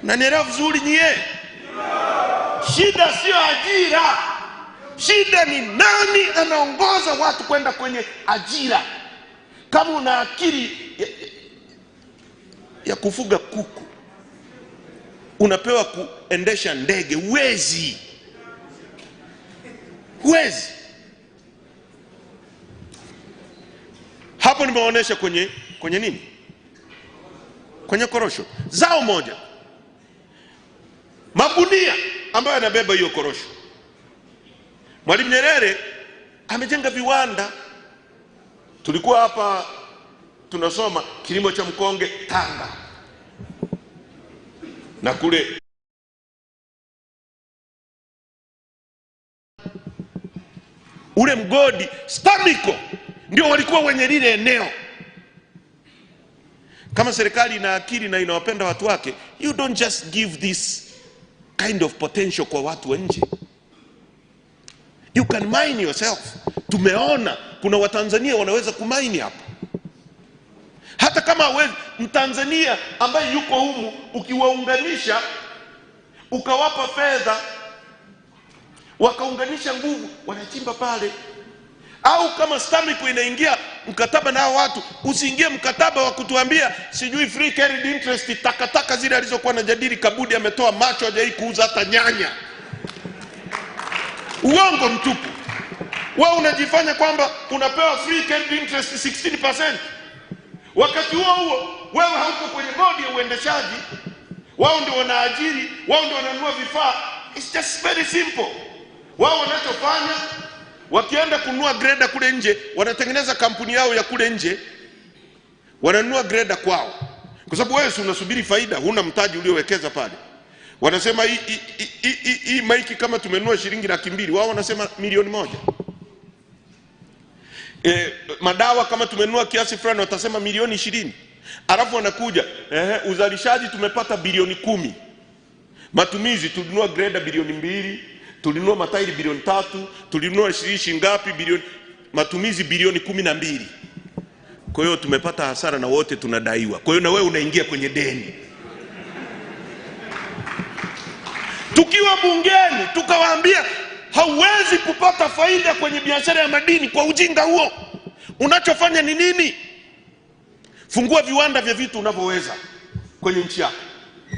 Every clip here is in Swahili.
Unanielewa vizuri nyie? Shida sio ajira. Shida ni nani anaongoza watu kwenda kwenye ajira. Kama una akili ya kufuga kuku, unapewa kuendesha ndege, huwezi. Hapo nimeonyesha kwenye nini? Kwenye korosho. Zao moja, magunia ambayo yanabeba hiyo korosho. Mwalimu Nyerere amejenga viwanda. Tulikuwa hapa tunasoma kilimo cha mkonge Tanga, na kule ule mgodi STAMICO ndio walikuwa wenye lile eneo. Kama serikali ina akili na inawapenda watu wake, you don't just give this kind of potential kwa watu wa nje. You can mine yourself. Tumeona kuna Watanzania wanaweza kumaini hapa. Hata kama hawezi, Mtanzania ambaye yuko humu ukiwaunganisha, ukawapa fedha, wakaunganisha nguvu, wanachimba pale. Au kama STAMICO inaingia mkataba na watu, usiingie mkataba wa kutuambia sijui free carried interest, takataka zile alizokuwa anajadili Kabudi. Ametoa macho, hajai kuuza hata nyanya. Uongo mtupu. Wao unajifanya kwamba unapewa free carried interest 16%. Wakati huo wewe hauko kwenye bodi ya uendeshaji. Wao ndio wanaajiri, wao ndio wananunua vifaa. It's just very simple. Wao wanachofanya, wakienda kununua grader kule nje, wanatengeneza kampuni yao ya kule nje, wananunua grader kwao. Kwa sababu wewe unasubiri faida, huna mtaji uliowekeza pale. Wanasema hii maiki kama tumenunua shilingi 200,000, wao wanasema 1,000,000. Madawa kama tumenunua kiasi fulani, watasema 1,20,000. Alafu wanakuja, uzalishaji tumepata bilioni 10. Matumizi tulinunua grader bilioni 2, tulinunua matairi bilioni 3, tulinunua shilingi ngapi bilioni, matumizi bilioni 12. Kwa hiyo tumepata hasara na wote tunadaiwa. Kwa hiyo na wewe unaingia kwenye deni. Tukiwa bungeni tukawaambia hauwezi kupata faida kwenye biashara ya madini kwa ujinga huo. Unachofanya ni nini? Fungua viwanda vya vitu unavyoweza kwenye nchi yako.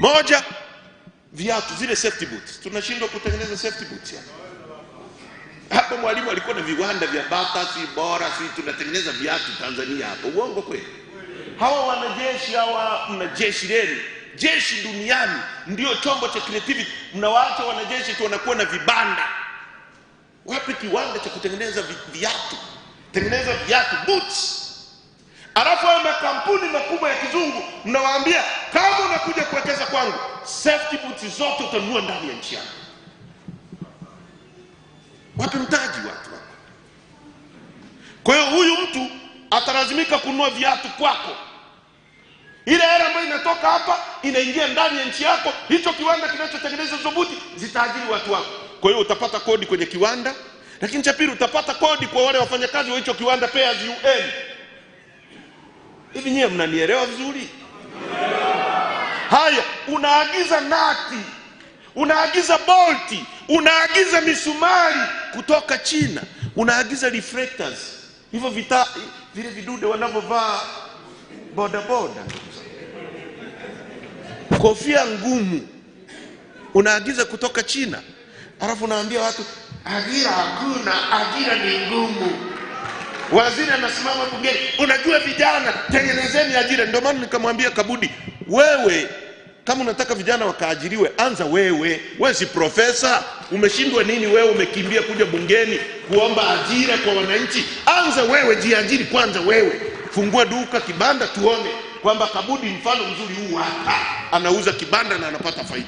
Moja, viatu, zile safety boots. Tunashindwa kutengeneza safety boots hapa. Hapo Mwalimu alikuwa na viwanda vya bata, si bora, si tunatengeneza viatu Tanzania hapo. Uongo kweli? Hawa wanajeshi, hawa mna jeshi lenu. Jeshi duniani ndio chombo cha creativity. Mnawaacha wanajeshi tu wanakuwa na vibanda. Wapi kiwanda cha kutengeneza viatu? Tengeneza viatu, boots. Alafu haya makampuni makubwa ya kizungu mnawaambia kama unakuja kuwekeza kwangu, safety boots zote utanunua ndani ya nchi yako. Wapi mtaji watu? Kwa hiyo huyu mtu atalazimika kununua viatu kwako. Ile hela ambayo inatoka hapa inaingia ndani ya nchi yako. Hicho kiwanda kinachotengeneza hizo buti zitaajiri watu wako. Kwa hiyo utapata kodi kwenye kiwanda, lakini cha pili utapata kodi kwa wale wafanyakazi wa hicho kiwanda, pay as you earn. Hivi nyie mnanielewa vizuri? Haya, unaagiza nati, unaagiza bolti, unaagiza misumari kutoka China, unaagiza reflectors. Hivyo vile vidude wanavyovaa boda boda, kofia ngumu, unaagiza kutoka China. Alafu unaambia watu ajira hakuna, ajira ni ngumu. Waziri anasimama bungeni, unajua vijana tengenezeni ajira. Ndio maana nikamwambia Kabudi, wewe kama unataka vijana wakaajiriwe, anza wewe. Wewe si profesa, umeshindwa nini wewe umekimbia kuja bungeni kuomba ajira kwa wananchi? Anza wewe, jiajiri kwanza wewe. Fungua duka, kibanda, tuone kwamba Kabudi mfano mzuri huu hapa. Anauza kibanda na anapata faida.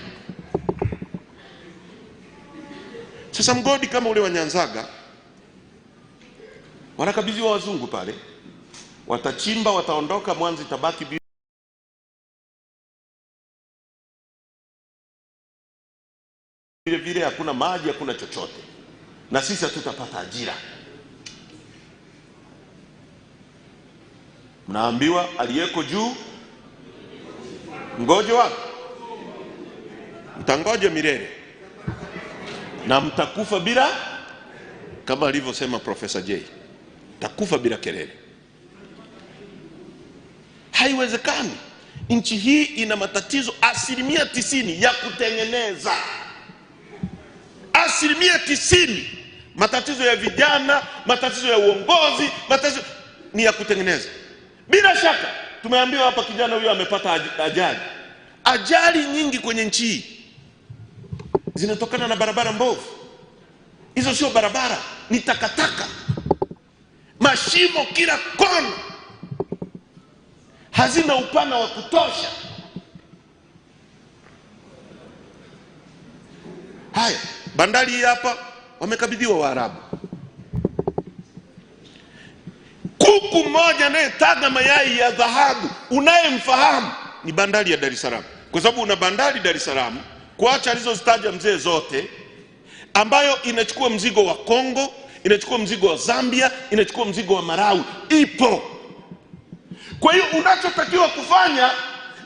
Sasa mgodi kama ule wa Nyanzaga wanakabidhi wa wazungu pale, watachimba, wataondoka, Mwanza itabaki vile, hakuna maji, hakuna chochote, na sisi hatutapata ajira. Mnaambiwa aliyeko juu ngoje wapi? mtangoja milele na mtakufa bila, kama alivyosema Profesa J, takufa bila kelele. Haiwezekani. Nchi hii ina matatizo 90% ya kutengeneza. 90% matatizo ya vijana, matatizo ya uongozi, matatizo ni ya kutengeneza. Bila shaka tumeambiwa hapa kijana huyo amepata ajali. Ajali nyingi kwenye nchi hii zinatokana na barabara mbovu. Hizo sio barabara, ni takataka, mashimo kila kona, hazina upana wa kutosha. Haya, bandari hii hapa wamekabidhiwa Waarabu. Kuku mmoja anayetaga mayai ya dhahabu unayemfahamu ni bandari ya Dar es Salaam, kwa sababu una bandari Dar es Salaam, kuacha alizozitaja mzee zote, ambayo inachukua mzigo wa Kongo, inachukua mzigo wa Zambia, inachukua mzigo wa Malawi, ipo. Kwa hiyo unachotakiwa kufanya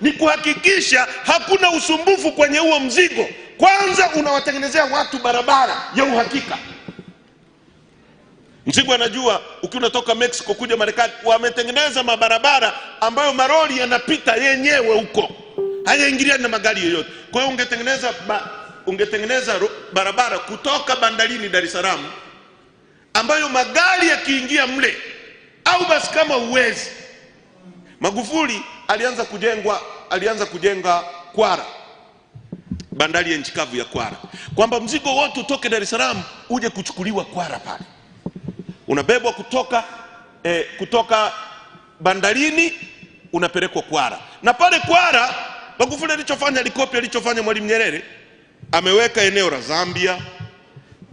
ni kuhakikisha hakuna usumbufu kwenye huo mzigo. Kwanza unawatengenezea watu barabara ya uhakika. Mzigo anajua ukiwa unatoka Mexico kuja Marekani, wametengeneza mabarabara ambayo maroli yanapita yenyewe huko, hayaingiliani na magari yoyote. Kwa hiyo ungetengeneza barabara kutoka bandarini Dar es Salaam ambayo magari yakiingia mle, au basi kama uwezi. Magufuli alianza kujenga Kwara, bandari ya nchi kavu ya Kwara, kwamba mzigo wote utoke Dar es Salaam uje kuchukuliwa Kwara pale. Unabebwa kutoka bandarini unapelekwa Kwara. Na pale Kwara Magufuli alichofanya Mwalimu Nyerere, ameweka eneo la Zambia,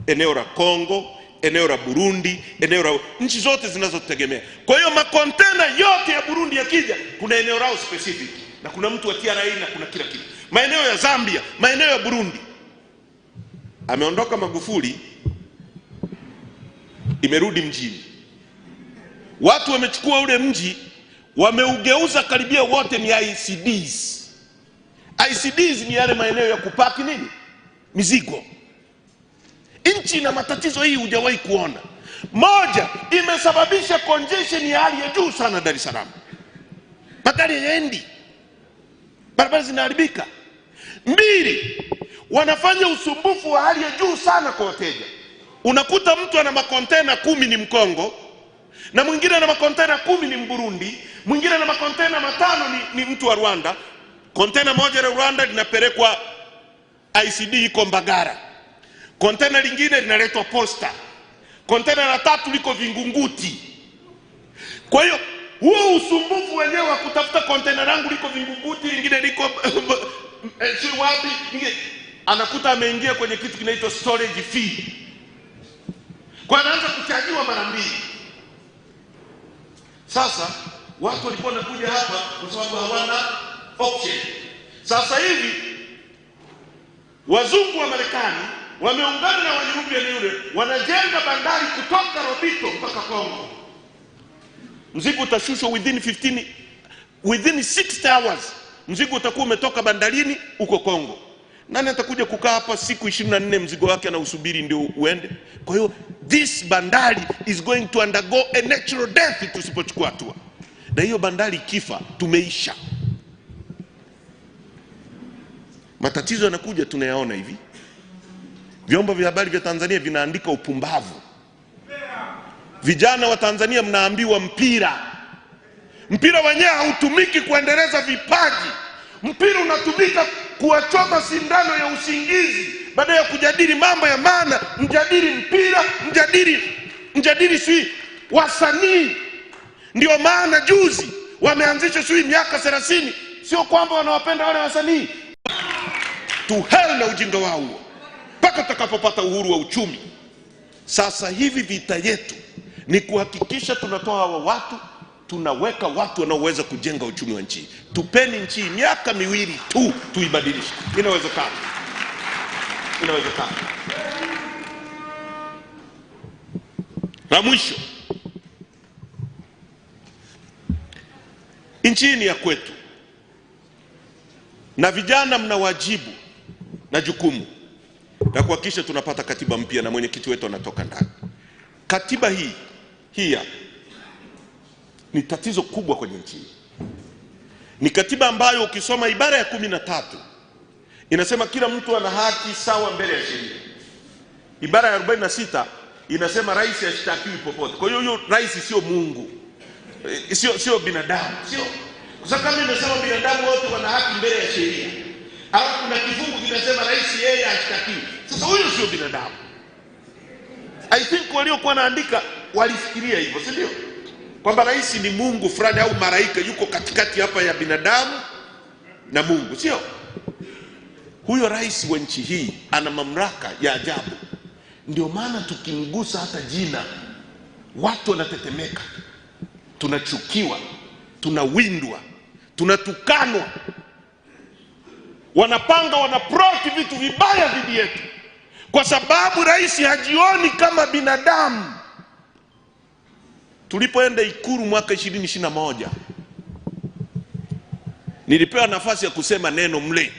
eneo la Kongo, eneo la Burundi, eneo la nchi zote zinazotegemea. Kwa hiyo makontena yote ya Burundi yakija, kuna eneo lao specific na kuna mtu wa TRA na kuna kila kitu. Maeneo ya Zambia, maeneo ya Burundi. Ameondoka Magufuli, imerudi mjini. Watu wamechukua ule mji, wameugeuza karibia wote ni ICDs. ICDs ni yale maeneo ya kupaki mizigo. Nchi na matatizo hii hujawahi kuona. Moja, imesababisha congestion ya hali ya juu sana Dar es Salaam. Magari yaendi, barabara zinaharibika. Mbili, wanafanya usumbufu wa hali ya juu sana kwa wateja. Unakuta mtu ana makontena 10 ni Mkongo, na mwingine ana makontena 10 ni Mburundi, mwingine ana makontena 5 ni mtu wa Rwanda. Kontena moja la Rwanda linapelekwa ICD iko Mbagara, kontena lingine linaletwa Posta, kontena la 3 liko Vingunguti. Kwa hiyo huo usumbufu wenyewe wa kutafuta kontena langu liko Vingunguti, lingine liko wapi, anakuta ameingia kwenye kitu kinaitwa storage fee. Kwa anaanza kuchajiwa mara mbili. Sasa watu walikuwa wanakuja hapa kwa sababu hawana option. Sasa hivi wazungu wa Marekani wameungana na Wanyurubi yule, wanajenga bandari kutoka Robito mpaka Kongo. Mzigo utashushwa within 60 hours. Mzigo utakuwa umetoka bandarini uko Kongo. Nani atakuja kukaa hapa siku 24 mzigo wake anausubiri ndio uende? Kwa hiyo this bandari is going to undergo a natural death tusipochukua hatua. Na hiyo bandari kifa, tumeisha. Matatizo yanakuja tunayaona hivi. Vyombo vya habari vya Tanzania vinaandika upumbavu. Vijana wa Tanzania mnaambiwa mpira wenyewe hautumiki kuendeleza vipaji. Mpira unatumika kuwachoma sindano ya usingizi. Baada ya kujadili mambo ya maana, mjadili mpira, mjadili sui wasanii. Ndio maana juzi wameanzisha sui miaka 30, sio kwamba wanawapenda wale wasanii. To hell na ujinga wao huo, mpaka tutakapopata uhuru wa uchumi. Sasa hivi vita yetu ni kuhakikisha tunatoa hawa watu, tunaweka watu wanaoweza kujenga uchumi wa nchi. Tupeni nchi miaka 2 tu tuibadilishe. Inawezekana. La mwisho, nchi ni ya kwetu, na vijana mna wajibu na jukumu la kuhakikisha tunapata katiba mpya na mwenyekiti wetu anatoka ndani. Katiba hii ni tatizo kubwa kwenye nchi. Ni katiba ambayo ukisoma ibara ya 13 inasema kila mtu ana haki sawa mbele ya sheria. Ibara ya 46 inasema rais hashtakiwi popote. Kwa hiyo rais sio Mungu. Sio binadamu, sio. Kwa sababu kama imesema binadamu wote wana haki mbele ya sheria, alafu kuna kifungu kinasema rais yeye hashtakiwi. Sasa huyo sio binadamu. I think waliokuwa naandika walifikiria hivyo, si ndio? Kwamba rais ni Mungu fulani au malaika yuko katikati hapa ya binadamu na Mungu, sio? Huyo rais wa nchi hii ana mamlaka ya ajabu. Ndio maana tukimgusa hata jina watu wanatetemeka. Tunachukiwa, tunawindwa, tunatukanwa. Wanapanga, wanaplot vitu vibaya dhidi yetu kwa sababu rais hajioni kama binadamu. Tulipoenda Ikulu mwaka 2021 nilipewa nafasi ya kusema neno mle.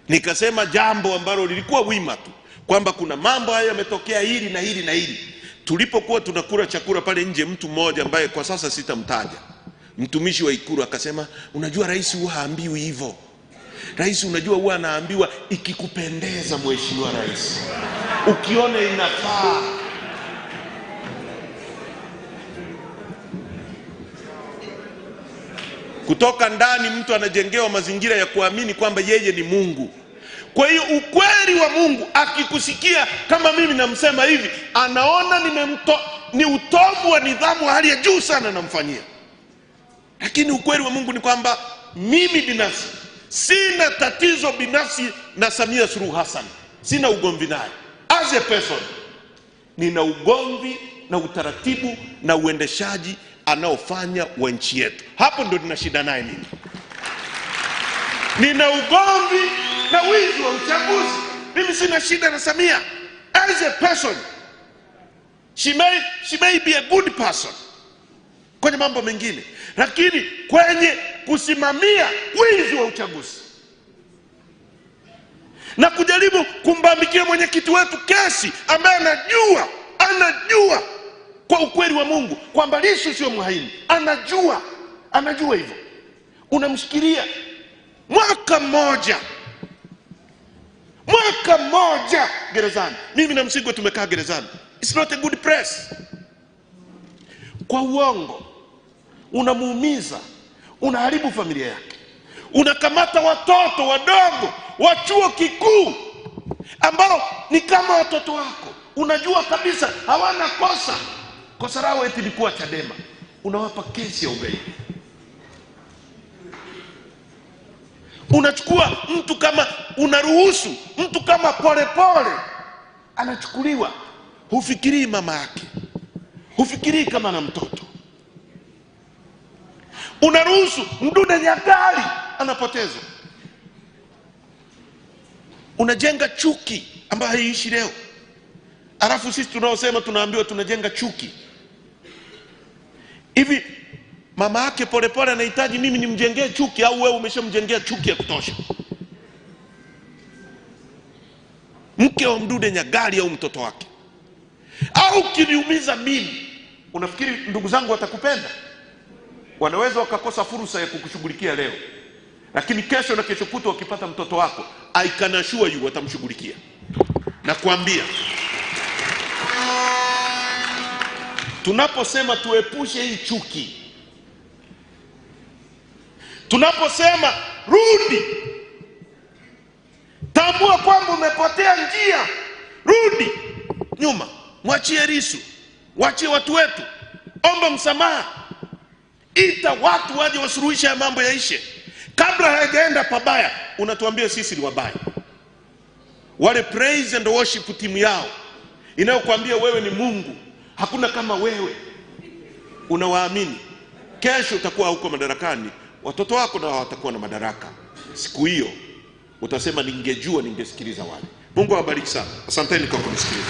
Nikasema jambo ambalo lilikuwa wima tu, kwamba kuna mambo haya yametokea hili na hili na hili. Tulipokuwa tunakula chakula pale nje, mtu mmoja ambaye kwa sasa sitamtaja, mtumishi wa Ikulu akasema, unajua rais huwa haambiwi hivyo. Rais unajua huwa anaambiwa ikikupendeza mheshimiwa rais, ukiona inafaa. Kutoka ndani mtu anajengewa mazingira ya kuamini kwamba yeye ni Mungu. Kwa hiyo ukweli wa Mungu akikusikia kama mimi namsema hivi, anaona ni utovu wa nidhamu hali ya juu sana namfanyia. Lakini ukweli wa Mungu ni kwamba mimi binafsi sina tatizo binafsi na Samia Suluhu Hassan. Sina ugomvi naye. As a person, nina ugomvi na utaratibu na uendeshaji anaofanya wa nchi yetu. Hapo ndo nina shida naye mimi. Nina ugomvi na wizi wa uchaguzi. Mimi sina shida na Samia. As a person, she may be a good person kwenye mambo mengine, lakini kwenye kusimamia wizi wa uchaguzi na kujaribu kumbambikia mwenyekiti wetu kesi ambaye anajua kwa ukweli wa Mungu kwamba Lissu sio mhaini, anajua hivyo, unamshikilia mwaka mmoja gerezani. Mimi na Msigwa tumekaa gerezani. It's not a good press. Kwa uongo unamuumiza, unaharibu familia yake, unakamata watoto wadogo wa chuo kikuu ambao ni kama watoto wako, unajua kabisa hawana kosa lao eti likuwa Chadema, unawapa kesi ya ugaidi. Unachukua mtu kama, unaruhusu mtu kama Polepole anachukuliwa, hufikirii mama yake, hufikirii kama na mtoto. Unaruhusu Mdude Nyagali anapotezwa. Unajenga chuki ambayo haiishi leo. Alafu sisi tunaosema tunaambiwa tunajenga chuki. Hivi mama yake Polepole anahitaji mimi nimjengee chuki au wewe umeshamjengea chuki ya kutosha? Mke wa Mdude Nyagali au mtoto wake? Au kiniumiza mimi, unafikiri ndugu zangu watakupenda? Wanaweza wakakosa fursa ya kukushughulikia leo, lakini kesho na kesho kutwa wakipata mtoto wako, I can assure you watamshughulikia. Na kuambia, tunaposema tuepushe hii chuki, tunaposema rudi, tambua kwamba umepotea njia, rudi nyuma, mwachie Lissu, mwachie watu wetu, omba msamaha, ita watu waje wasuluhishe ya mambo yaishe. Kabla hayajaenda pabaya, unatuambia sisi ni wabaya. Wale praise and worship timu yao inayokuambia wewe ni Mungu, hakuna kama wewe, unawaamini. Kesho utakuwa huko madarakani, watoto wako na watakuwa na madaraka. Siku hiyo utasema ningejua ningesikiliza wale. Mungu awabariki sana. Asanteni kwa kunisikiliza.